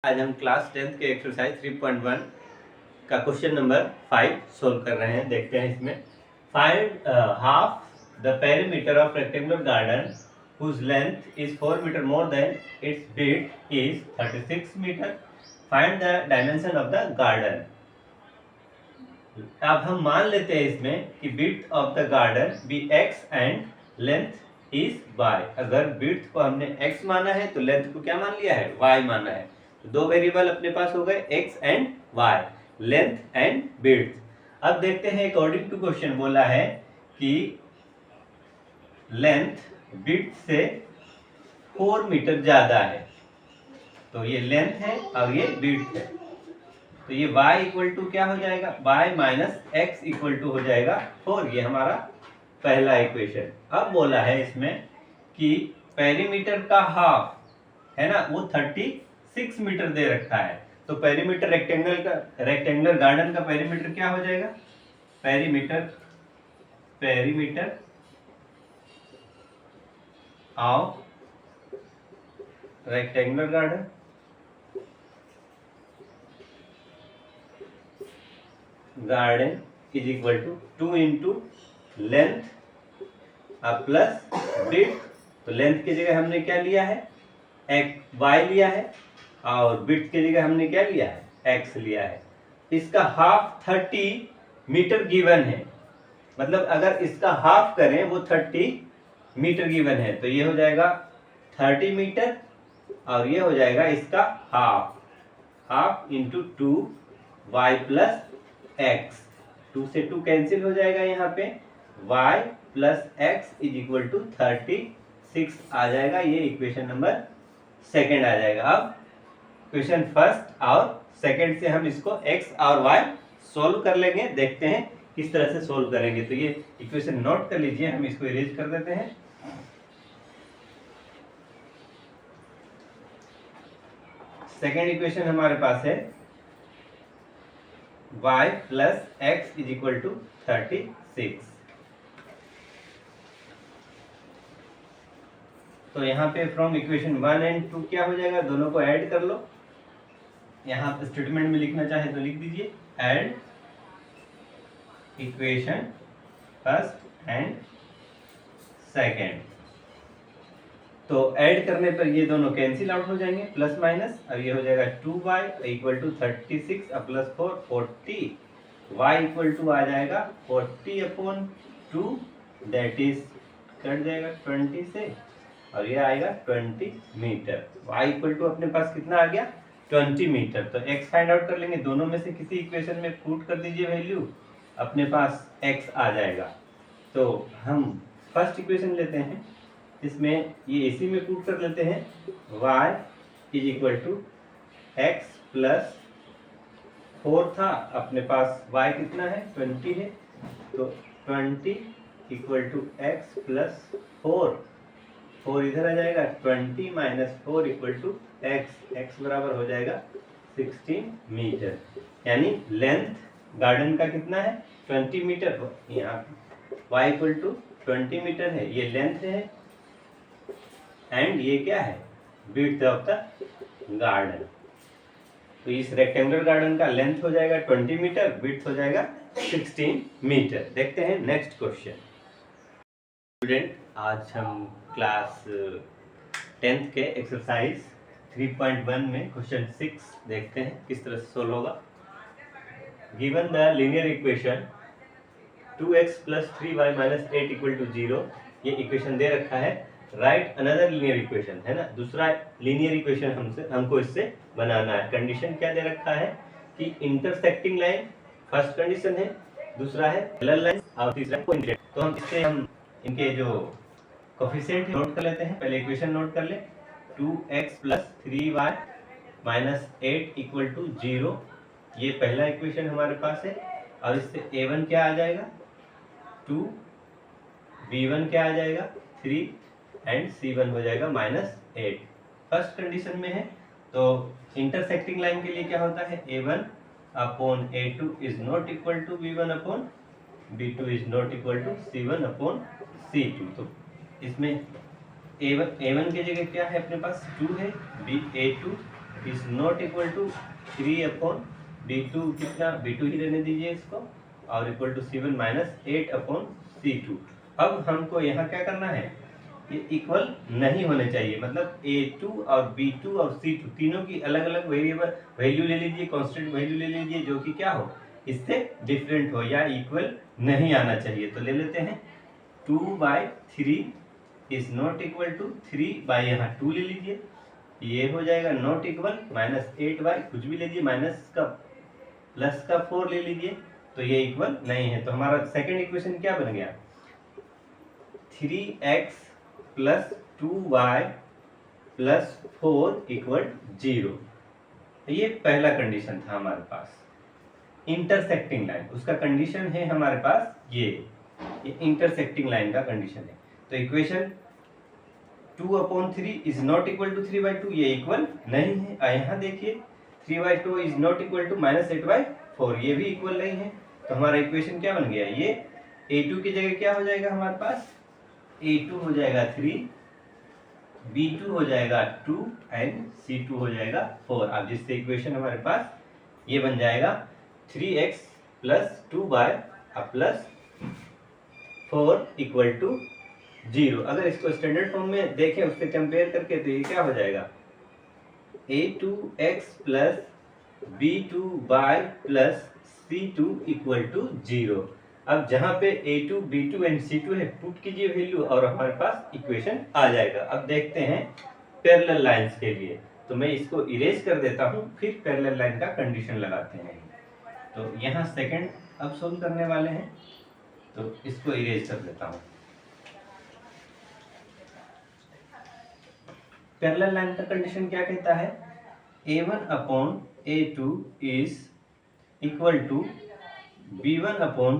आज हम class 10th के एक्सरसाइज 3.1 का क्वेश्चन नंबर 5 सोल्व कर रहे हैं। देखते हैं इसमें find half the perimeter of rectangular garden whose length is 4 meter more than its width is 36 meter. Find the dimension of the garden. अब हम मान लेते हैं इसमें कि width of the garden be x and length is y. अगर width को हमने x माना है तो length को क्या मान लिया है, y माना है। तो दो वेरिएबल अपने पास हो गए x and y, length and width. अब देखते हैं अकॉर्डिंग टू क्वेश्चन बोला है कि लेंथ विड्थ से 4 मीटर ज्यादा है, तो ये लेंथ है और ये विड्थ है, तो ये y इक्वल टू क्या हो जाएगा, y minus x equal to हो जाएगा 4। ये हमारा पहला इक्वेशन। अब बोला है इसमें कि पेरीमीटर का हाफ है ना, वो 36 मीटर दे रखा है। तो पेरीमीटर रेक्टेंगुलर गार्डन का पेरीमीटर क्या हो जाएगा, perimeter of rectangular garden is equal to 2 into length plus width. तो लेंथ की जगह हमने क्या लिया है, y लिया है, और विड्थ की जगह हमने क्या लिया है, x लिया है। इसका हाफ 30 मीटर गिवन है, मतलब अगर इसका हाफ करें वो 30 मीटर गिवन है, तो ये हो जाएगा 30 मीटर और ये हो जाएगा इसका half into 2y plus x. 2 से 2 कैंसिल हो जाएगा, यहाँ पे y plus x is equal to 36 आ जाएगा। ये इक्वेशन नंबर सेकेंड आ जाएगा। अब क्वेश्चन फर्स्ट और सेकेंड से हम इसको x और y सोल्व कर लेंगे। देखते हैं किस तरह से सोल्व करेंगे। तो ये इक्वेशन नोट कर लीजिए, हम इसको इरेज कर देते हैं। सेकेंड इक्वेशन हमारे पास है y plus x is equal to 36। तो यहाँ पे फ्रॉम इक्वेशन 1 एंड 2 क्या हो जाएगा, दोनों को ऐड कर लो। यहाँ पे स्टेटमेंट में लिखना चाहे तो लिख दीजिए, add equation first and second. तो ऐड करने पर ये दोनों कैंसिल आउट हो जाएंगे, प्लस माइनस, और ये हो जाएगा 2y equal to 36 plus 4 40। y equal to आ जाएगा 40/2, दैट इज कट जाएगा 20 से, और ये आएगा 20 मीटर। y इक्वल टू अपने पास कितना आ गया, 20 मीटर। तो x फाइंड आउट कर लेंगे, दोनों में से किसी इक्वेशन में पुट कर दीजिए वैल्यू, अपने पास x आ जाएगा। तो हम फर्स्ट इक्वेशन लेते हैं, इसमें ये इसी में पुट कर लेते हैं, y is equal to x plus 4 था, अपने पास y कितना है, 20 है, तो 20 इक्वल टू एक्स प्लस 4 इधर आ जाएगा, 20 माइनस 4 इक्वल टू x बराबर हो जाएगा 16 मीटर। यानी लेंथ गार्डन का कितना है, 20 मीटर। यहाँ y इक्वल टू 20 मीटर है, ये लेंथ है, एंड ये क्या है, विड्थ ऑफ द गार्डन। तो इस रेक्टेंगुलर गार्डन का लेंथ हो जाएगा 20 मीटर, विड्थ हो जाएगा 16 मीटर। देखते हैं नेक्स्ट क्वेश्चन। स्टूडेंट, आज हम क्लास 10th के एक्सरसाइज 3.1 में क्वेश्चन 6 देखते हैं किस तरह से सोल्व होगा। Given the linear equation 2x plus 3y minus 8 equal to 0, ये इक्वेशन दे रखा है। राइट अनदर लीनियर इक्वेशन, है ना, दूसरा लीनियर इक्वेशन हमको इससे बनाना है। कंडीशन क्या दे रखा है कि इंटरसेक्टिंग लाइन फर्स्ट कंडीशन है, दूसरा है पैरेलल लाइन और तीसरा कोइंसिडेंट। तो हम इससे इनके जो कोफिशिएंट नोट कर लेते हैं। पहले इक्वेशन नोट कर ले, 2x plus 3y minus 8 equal to 0, ये पहला इक्वेशन हमारे पास है। और इससे a1 क्या आ जाएगा, 2, b1 क्या आ जाएगा, 3 एंड c1 हो जाएगा -8। फर्स्ट कंडीशन में है, तो इंटरसेक्टिंग लाइन के लिए क्या होता है, a1 upon a2 is not equal to b1 upon b2 is not equal to c1 upon c2। तो इसमें a1 की जगह क्या है, अपने पास 2 है, a2 is not equal to 3 upon B2 कितना, B2 ही रहने दीजिए इसको, और equal to C1 minus 8 upon C2। अब हमको यहाँ क्या करना है, ये इक्वल नहीं होने चाहिए, मतलब A2 और B2 और C2 तीनों की अलग अलग वेरिएबल वैल्यू ले लीजिए, कांस्टेंट वैल्यू ले लीजिए जो कि क्या हो, इससे डिफरेंट हो या इक्वल नहीं आना चाहिए। तो ले लेते हैं 2/3 इज नॉट इक्वल टू 3 यहाँ 2 ले लीजिए, ये हो जाएगा नॉट इक्वल माइनस 8 कुछ भी लीजिए, माइनस का प्लस का 4 ले लीजिए, तो ये इक्वल नहीं है। तो हमारा सेकंड इक्वेशन क्या बन गया, 3x plus 2y plus 4 equal 0। ये पहला कंडीशन था हमारे पास। इंटरसेक्टिंग लाइन, उसका कंडीशन है हमारे पास ये इंटरसेक्टिंग लाइन का कंडीशन है। तो equation 2/3 is not equal to 3/2, ये इक्वल नहीं है। यहाँ देखिए 3/2 is not equal to minus 8/4, ये भी इक्वल नहीं है। तो हमारा इक्वेशन क्या बन गया, ये A2 की जगह क्या हो जाएगा हमारे पास, A2 हो जाएगा 3, B2 हो जाएगा 2 एंड C2 हो जाएगा 4। अब जिससे इक्वेशन हमारे पास ये बन जाएगा 3x plus 2y plus 4 equal to 0। अगर इसको स्टैंडर्ड फॉर्म में देखें उससे कंपेयर करके तो ये क्या हो जाएगा, A2x plus B2y plus C2 equal to 0। अब जहां पे A2, B2 एंड C2 है, पुट कीजिए वैल्यू और हमारे पास इक्वेशन आ जाएगा। अब देखते हैं पैरेलल लाइंस के लिए, तो मैं इसको इरेज कर देता हूं, फिर पैरेलल लाइन का कंडीशन लगाते हैं। तो यहाँ सेकंड अब सोल्व करने वाले हैं, तो इसको इरेज कर देता हूं। पैरेलल लाइन का कंडीशन क्या कहता है, A1 upon A2 is equal to B1 upon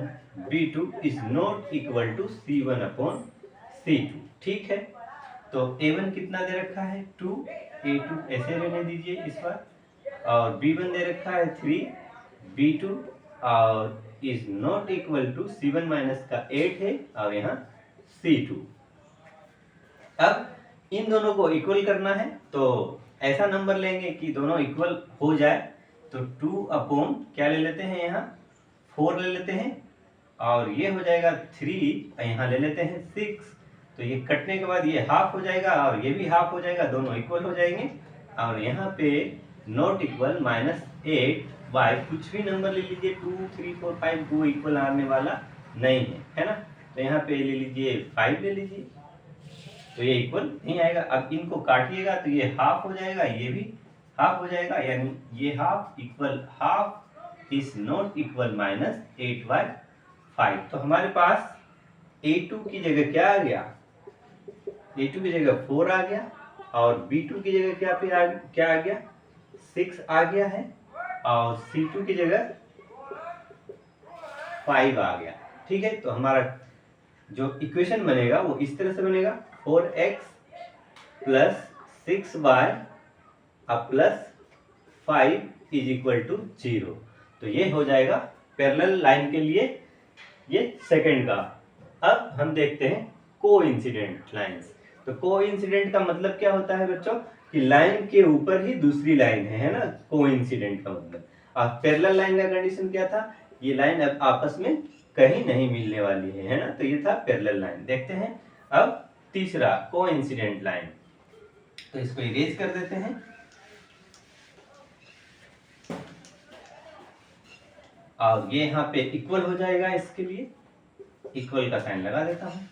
B2 is not equal to C1 upon C2। ठीक है, तो A1 कितना दे रखा है 2, A2 ऐसे रहने दीजिए इस बार, और B1 दे रखा है 3, B2 और is not equal to C1 minus का 8 है और यहाँ C2। अब इन दोनों को इक्वल करना है, तो ऐसा नंबर लेंगे कि दोनों इक्वल हो जाए। तो 2 अपॉन क्या ले लेते हैं, यहाँ 4 ले लेते हैं, और ये हो जाएगा 3, यहाँ ले लेते हैं 6। तो ये कटने के बाद ये हाफ हो जाएगा और ये भी हाफ हो जाएगा, दोनों इक्वल हो जाएंगे। और यहाँ पे नॉट इक्वल माइनस 8 कुछ भी नंबर ले लीजिए, 2, 3, 4, 5 वो इक्वल आने वाला नहीं है ना। तो यहाँ पे ले लीजिए 5 ले लीजिए, तो ये इक्वल नहीं आएगा। अब इनको काटिएगा तो ये हाफ हो जाएगा, ये भी हाफ हो जाएगा, यानी ये half equal half is not equal minus 8/5। तो हमारे पास A2 की जगह क्या आ गया, A2 की जगह 4 आ गया, और B2 की जगह क्या आ गया 6 आ गया है, और C2 की जगह 5 आ गया। ठीक है, तो हमारा जो इक्वेशन बनेगा वो इस तरह से बनेगा, 4x plus 6y plus 5 is equal to 0। तो ये हो जाएगा पैरेलल लाइन के लिए ये सेकंड का। अब हम देखते हैं कोइंसिडेंट लाइंस। तो कोइंसिडेंट का मतलब क्या होता है बच्चों, कि लाइन के ऊपर ही दूसरी लाइन है ना, कोइंसिडेंट का मतलब। और पैरेलल लाइन का कंडीशन क्या था, ये लाइन अब आपस में कहीं नहीं मिलने वाली है ना। तो ये था पैरेलल लाइन। देखते हैं अब तीसरा कोइंसिडेंट लाइन, तो इसको इरेज कर देते हैं। और ये यहाँ पे इक्वल हो जाएगा, इसके लिए इक्वल का साइन लगा देता हूं,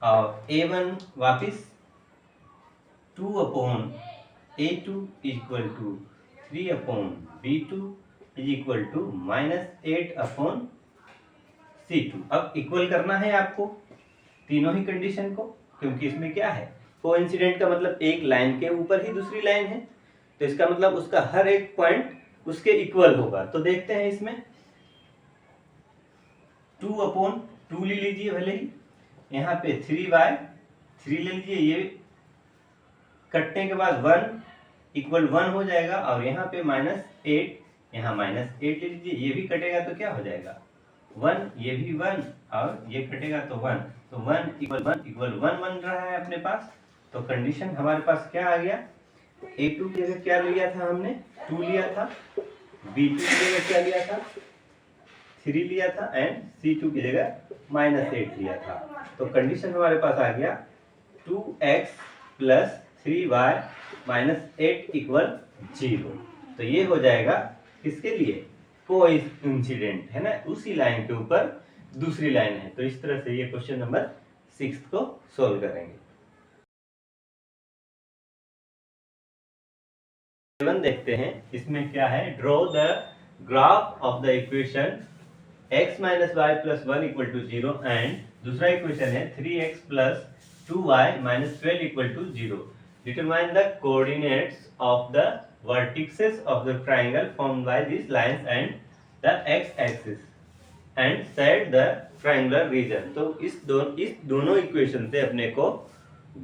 और A1 वापिस 2 upon A2 equal to 3 upon B2 is equal to minus 8 upon C2। अब इक्वल करना है आपको तीनों ही कंडीशन को, क्योंकि इसमें क्या है, कोइंसिडेंट का मतलब एक लाइन के ऊपर ही दूसरी लाइन है, तो इसका मतलब उसका हर एक पॉइंट उसके इक्वल होगा। तो देखते हैं इसमें 2/2 ले लीजिए भले ही, यहाँ पे 3/3 ले लीजिए, ये कटने के बाद 1 इक्वल 1 हो जाएगा, और यहाँ पे -8, यहाँ -8 ले लीजिए, ये भी कटेगा तो क्या हो जाएगा 1, ये भी 1, और ये कटेगा तो 1, तो 1 इक्वल 1 इक्वल 1 बन रहा है अपने पास। तो कंडीशन हमारे पास क्या आ गया, A2 की जगह क्या लिया था हमने, 2 लिया था, B2 की जगह क्या लिया था, 3 लिया था, एंड C2 की जगह -8 लिया था। तो कंडीशन हमारे पास आ गया 2x + 3y - 8 = 0। तो ये हो जाएगा किसके लिए, कोइंसिडेंट है ना, उसी लाइन के ऊपर दूसरी लाइन है। तो इस तरह से ये क्वेश्चन नंबर 6 को सोल्व करेंगे। 7 देखते हैं, इसमें क्या है, draw the graph of the equation x - y + 1 = 0 and दूसरा इक्वेशन है 3x + 2y - 12 = 0। Determine the coordinates of the vertices of the triangle formed by these lines and the x-axis and set the triangular region। तो इस दोनों equation से अपने को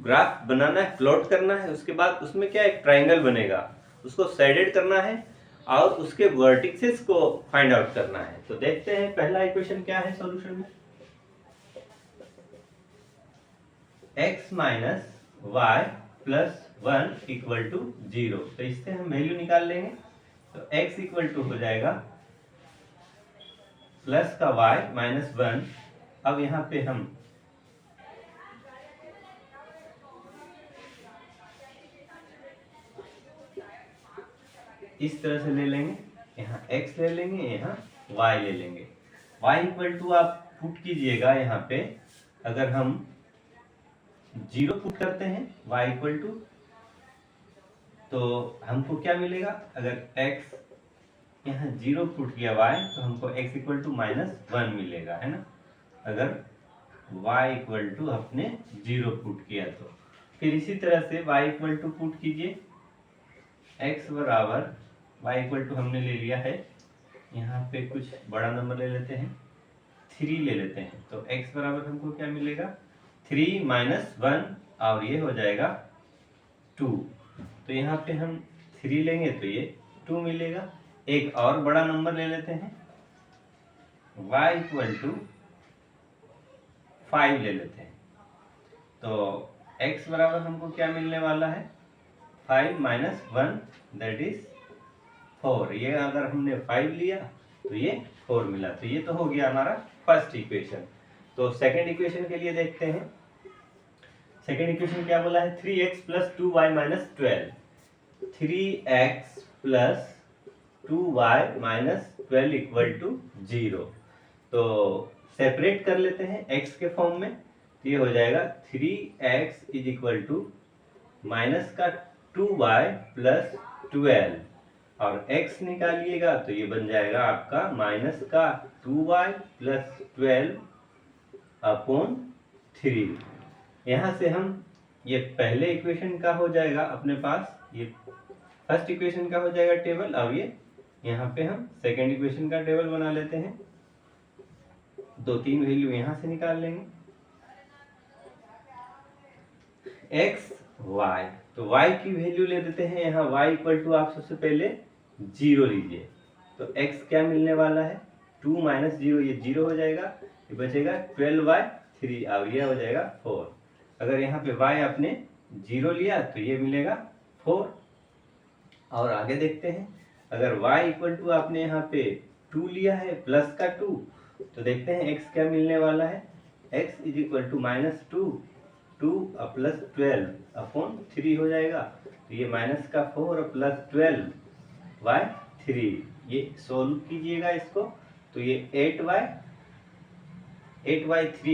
graph बनाना है, plot करना है, उसके बाद उसमें क्या एक ट्राइंगल बनेगा, उसको शेडेड करना है और उसके वर्टिसेस को फाइंड आउट करना है। तो देखते हैं पहला इक्वेशन क्या है सॉल्यूशन में, x - y + 1 = 0। तो इससे हम वैल्यू निकाल लेंगे। तो x = हो जाएगा प्लस का y - 1। अब यहाँ पे हम इस तरह से ले लेंगे, यहाँ x ले लेंगे, यहाँ y ले लेंगे। y = आप पुट कीजिएगा यहाँ पे, अगर हम 0 पुट करते हैं y = तो हमको क्या मिलेगा, अगर x यहाँ 0 पुट किया y तो हमको x = -1 मिलेगा, है ना, अगर y = अपने 0 पुट किया तो। फिर इसी तरह से y = पुट कीजिए, x बराबर y = हमने ले लिया है, यहाँ पे कुछ बड़ा नंबर ले लेते हैं, 3 ले लेते हैं। तो x बराबर हमको क्या मिलेगा, 3 - 1 और ये हो जाएगा 2। तो यहाँ पे हम 3 लेंगे तो ये 2 मिलेगा। एक और बड़ा नंबर ले लेते हैं, y = 5 ले लेते हैं। तो x बराबर हमको क्या मिलने वाला है, 5 - 1 दैट इज 4। ये अगर हमने 5 लिया तो ये 4 मिला। तो ये तो हो गया हमारा फर्स्ट इक्वेशन। तो सेकंड इक्वेशन के लिए देखते हैं। सेकंड इक्वेशन क्या बोला है, 3x + 2y - 12। 3x + 2y - 12 = 0। तो सेपरेट कर लेते हैं x के फॉर्म में। तो ये हो जाएगा 3x = -2y + 12 और x निकालिएगा तो ये बन जाएगा आपका -2y + 12/3। यहाँ से हम ये पहले इक्वेशन का हो जाएगा अपने पास, ये फर्स्ट इक्वेशन का हो जाएगा टेबल। अब ये यहाँ पे हम सेकेंड इक्वेशन का टेबल बना लेते हैं। 2-3 वैल्यू यहाँ से निकाल लेंगे, x y। तो y की वैल्यू ले देते हैं, यहाँ y = आप सबसे पहले 0 लीजिए। तो x क्या मिलने वाला है, 2 - 0, ये 0 हो जाएगा, ये बचेगा 12/3 और ये हो जाएगा 4। अगर यहाँ पे y आपने 0 लिया तो ये मिलेगा 4। और आगे देखते हैं, अगर y = आपने यहाँ पे 2 लिया है प्लस का 2, तो देखते हैं x क्या मिलने वाला है, x = -2 + 12/3 हो जाएगा। तो ये -4 + 12/3, ये सोल्व कीजिएगा इसको। तो ये 8/3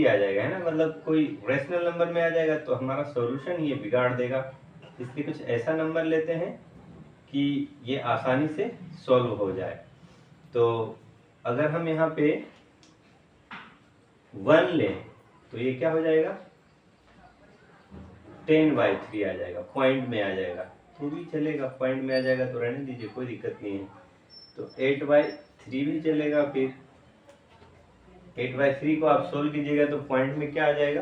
आ जाएगा, है ना, मतलब कोई रेशनल नंबर में आ जाएगा तो हमारा सॉल्यूशन ये बिगाड़ देगा। इसलिए कुछ ऐसा नंबर लेते हैं कि ये आसानी से सॉल्व हो जाए। तो अगर हम यहाँ पे 1 लें तो ये क्या हो जाएगा, 10/3 आ जाएगा, पॉइंट में आ जाएगा, तो भी चलेगा, पॉइंट में आ जाएगा तो रहने दीजिए, कोई दिक्कत नहीं है। तो 8/3 भी चलेगा। फिर 8/3 को आप सोल्व कीजिएगा तो पॉइंट में क्या आ जाएगा,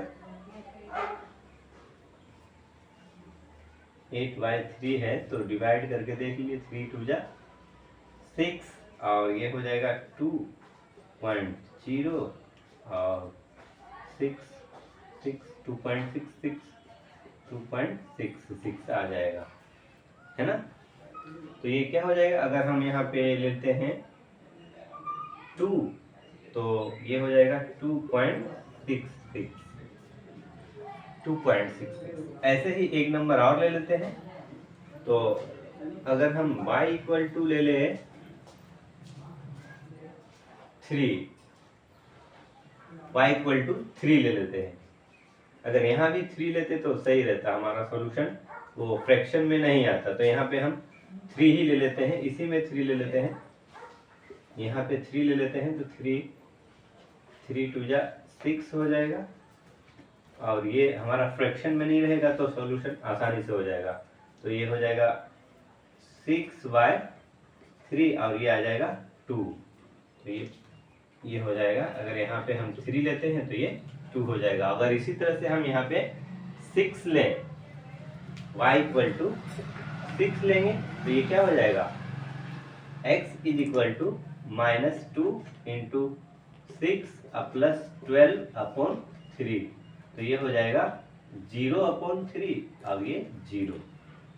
8/3 है तो डिवाइड करके देख लीजिए, 3 × 2 = 6 और ये हो जाएगा 2.0 और 2.66 आ जाएगा। है ना। तो ये क्या हो जाएगा, अगर हम यहाँ पे लेते हैं 2 तो ये हो जाएगा 2.66। 2.66। ऐसे ही एक नंबर और ले लेते हैं। तो अगर हम y इक्वल टू ले ले 3, y इक्वल टू 3 ले लेते हैं। अगर यहाँ भी 3 लेते तो सही रहता, हमारा सॉल्यूशन वो फ्रैक्शन में नहीं आता। तो यहाँ पे हम 3 ही ले लेते हैं, इसी में 3 ले लेते हैं, यहाँ पे 3 ले लेते हैं। तो 3 2 जा 6 हो जाएगा, और ये हमारा फ्रैक्शन में नहीं रहेगा तो सॉल्यूशन आसानी से हो जाएगा। तो ये हो जाएगा 6/3 और ये आ जाएगा 2। तो ये हो जाएगा, अगर यहाँ पे हम 3 लेते हैं तो ये 2 हो जाएगा। अगर इसी तरह से हम यहाँ पे 6 लें, y इक्वल टू 6 लेंगे तो ये क्या हो जाएगा, x is equal to -2 into 6 plus 12/3। तो ये हो जाएगा 0/3 और ये 0।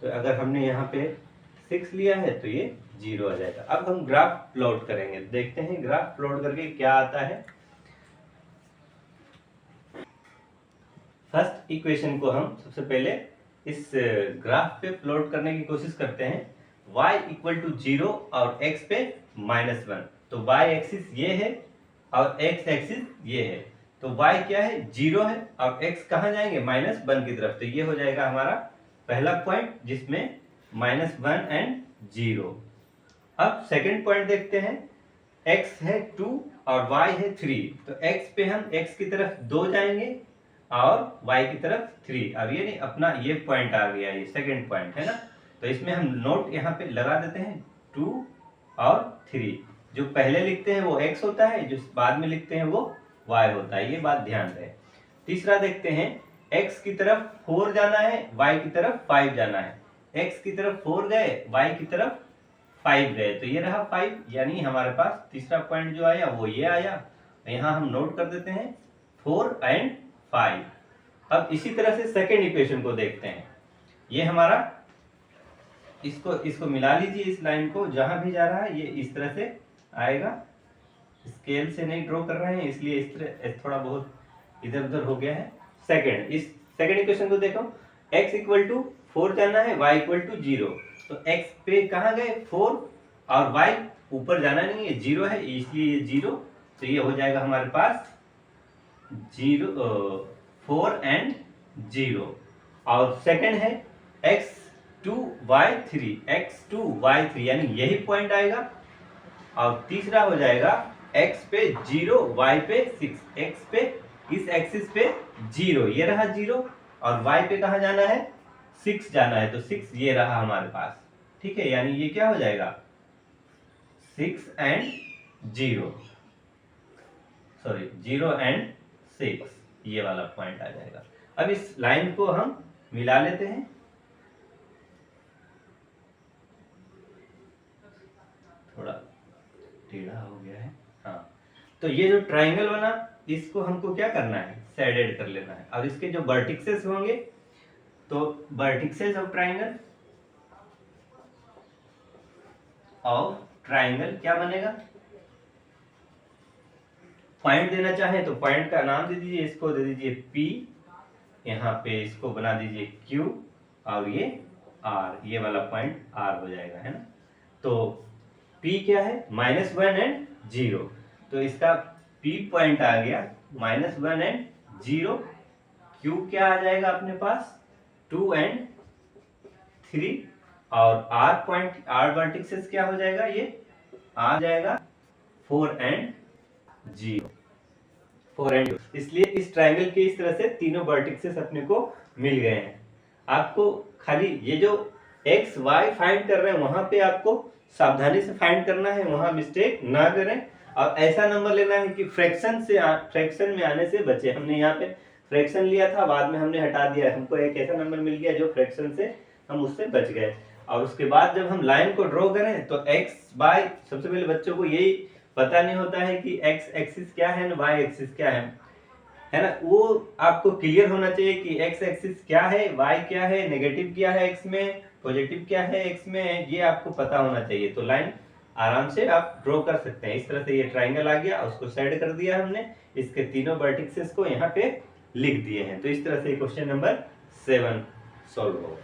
तो अगर हमने यहाँ पे 6 लिया है तो ये 0 आ जाएगा। अब हम ग्राफ प्लॉट करेंगे, देखते हैं ग्राफ प्लॉट करके क्या आता है। फर्स्ट इक्वेशन को हम सबसे पहले इस ग्राफ पे प्लॉट करने की कोशिश करते हैं। y इक्वल टू 0 और x पे -1। तो y एक्सिस ये है और x एक्सिस ये है। तो y क्या है, 0 है, और x कहाँ जाएंगे, -1 की तरफ। तो ये हो जाएगा हमारा पहला पॉइंट जिसमें -1 एंड 0। अब सेकंड पॉइंट देखते हैं, x है 2 और y है 3। तो x पे हम x की तरफ 2 जाएंगे और y की तरफ 3। अब ये नहीं, अपना ये पॉइंट आ गया, ये सेकंड पॉइंट है ना। तो इसमें हम नोट यहाँ पे लगा देते हैं 2 और 3। जो पहले लिखते हैं वो x होता है, जो बाद में लिखते हैं वो y होता है, ये बात ध्यान रहे। तीसरा देखते हैं, x की तरफ 4 जाना है, y की तरफ 5 जाना है। x की तरफ 4 गए, y की तरफ 5 गए, तो ये रहा 5। यानी हमारे पास तीसरा पॉइंट जो आया वो ये आया। यहाँ हम नोट कर देते हैं 4 एंड 5। अब इसी तरह से सेकेंड इक्वेशन को देखते हैं। ये हमारा, इसको मिला लीजिए, इस लाइन को जहां भी जा रहा है ये इस तरह से आएगा। स्केल से नहीं ड्रॉ कर रहे हैं इसलिए इस तरह थोड़ा बहुत इधर उधर हो गया है। इस सेकेंड इक्वेशन को देखो, x इक्वल टू 4 जाना है, y इक्वल टू 0। तो x पे कहाँ गए 4 और y ऊपर जाना नहीं है, 0 है, इसलिए ये 0। तो ये हो जाएगा हमारे पास 4 एंड 0। और सेकंड है x2y3 यानी यही पॉइंट आएगा। और तीसरा हो जाएगा x पे 0 y पे 6। x पे इस एक्सिस पे 0, ये रहा 0, और y पे कहाँ जाना है, 6 जाना है। तो 6 ये रहा हमारे पास, ठीक है। यानी ये क्या हो जाएगा 6 एंड 0, सॉरी 0 एंड 6, ये वाला पॉइंट आ जाएगा। अब इस लाइन को हम मिला लेते हैं। थोड़ा टेढ़ा हो गया है, हाँ। तो ये जो ट्राइंगल बना, इसको हमको क्या करना है, शेडेड कर लेना है। अब इसके जो वर्टिक्सेस होंगे, तो वर्टिक्सेस ऑफ ट्राइंगल और ट्राइंगल क्या बनेगा, पॉइंट देना चाहे तो पॉइंट का नाम दे दीजिए, इसको दे दीजिए P, यहाँ पे इसको बना दीजिए Q, और ये R, ये वाला पॉइंट R हो जाएगा, है ना। तो P क्या है, -1 एंड 0। तो इसका P पॉइंट आ गया -1 एंड 0। Q क्या आ जाएगा अपने पास 2 एंड 3। और R पॉइंट, R वर्टिक्सेस क्या हो जाएगा, ये आ जाएगा 4 एंड 0। 4 एंड 0। इसलिए इस ट्राइंगल के इस तरह से तीनों वर्टिक्सेस अपने को मिल गए हैं। आपको खाली ये जो x y फाइंड कर रहे हैं वहां पे आपको सावधानी से फाइंड करना है, वहां मिस्टेक ना करें। और ऐसा नंबर लेना है कि फ्रैक्शन में आने से बचे। हमने यहाँ पे फ्रैक्शन लिया था, बाद में हमने हटा दिया, हमको एक ऐसा नंबर मिल गया जो फ्रैक्शन से हम उससे बच गए। और उसके बाद जब हम लाइन को ड्रॉ करें तो x y, सबसे पहले बच्चों को यही पता नहीं होता है कि x एक्सिस क्या है, y एक्सिस क्या है ना। वो आपको क्लियर होना चाहिए कि x एक्सिस क्या है, y क्या है, नेगेटिव क्या है x में, पॉजिटिव क्या है x में, ये आपको पता होना चाहिए। तो लाइन आराम से आप ड्रॉ कर सकते हैं। इस तरह से ये ट्राइंगल आ गया, उसको साइड कर दिया हमने, इसके तीनों वर्टिसेस को यहाँ पे लिख दिए हैं। तो इस तरह से क्वेश्चन नंबर 7 सॉल्व होगा।